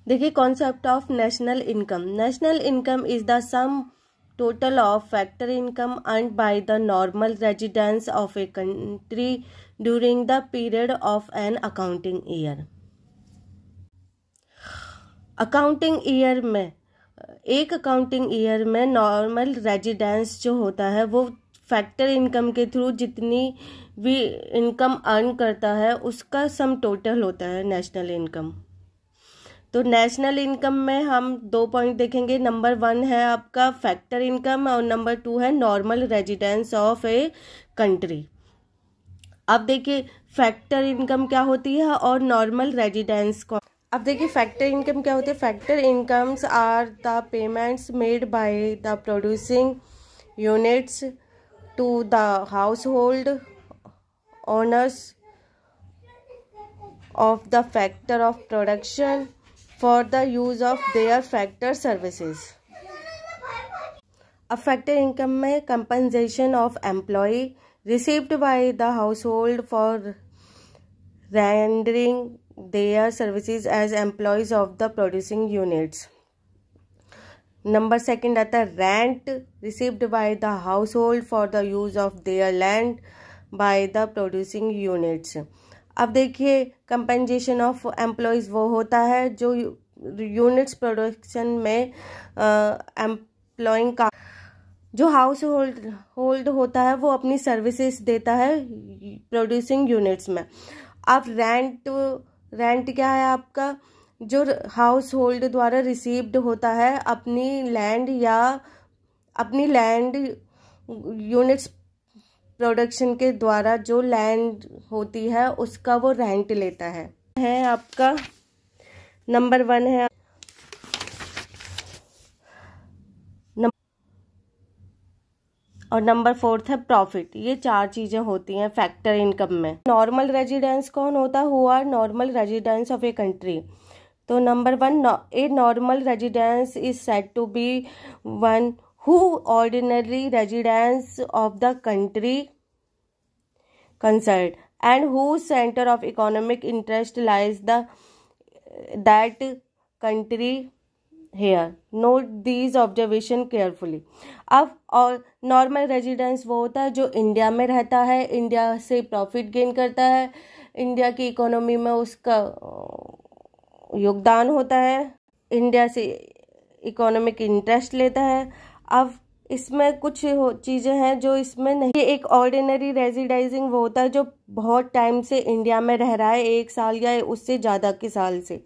देखिए concept of national income. National income is the sum total of factor income earned by the normal residents of a country during the period of an accounting year। Accounting year में, एक accounting year में normal residence जो होता है वो factor income के through जितनी भी इनकम अर्न करता है उसका सम टोटल होता है नेशनल इनकम। तो नेशनल इनकम में हम 2 पॉइंट देखेंगे। नंबर 1 है आपका फैक्टर इनकम और नंबर 2 है normal residence of a country. अब देखिए फैक्टर इनकम क्या होती है और नॉर्मल रेजिडेंस को। अब देखिए फैक्टर इनकम क्या होती है। Factor incomes are the payments made by the producing units to the household owners of the factor of production for the use of their factor services। अब factor income में compensation of employee received by the household for rendering their services as employees of the producing units। Number 2 आता है rent received by the household for the use of their land by the producing units। अब देखिए compensation of employees वो होता है जो units production में employing का जो हाउस होल्ड होता है वो अपनी सर्विसेज देता है प्रोड्यूसिंग यूनिट्स में। अब रेंट क्या है आपका, जो हाउस होल्ड द्वारा रिसीव्ड होता है अपनी लैंड यूनिट्स प्रोडक्शन के द्वारा जो लैंड होती है उसका वो रेंट लेता है आपका। नंबर 1 है और नंबर 4 है प्रॉफिट। ये 4 चीजें होती हैं फैक्टर इनकम में। नॉर्मल रेजिडेंस कौन होता है? Who are normal residence of a country. तो number 1 a normal residence is said to be one who ordinary residents of the country concerned and whose center of economic interest lies that country here। Note these observation carefully। अब और normal residence वो होता है जो India में रहता है, India से प्रॉफिट गेन करता है, इंडिया की इकोनॉमी में उसका योगदान होता है, इंडिया से इकोनॉमिक इंटरेस्ट लेता है। अब इसमें कुछ चीज़ें हैं जो इसमें नहीं। एक ऑर्डिनरी रेजिडेंसिंग वो होता है जो बहुत टाइम से इंडिया में रह रहा है, 1 साल या उससे ज़्यादा के साल से।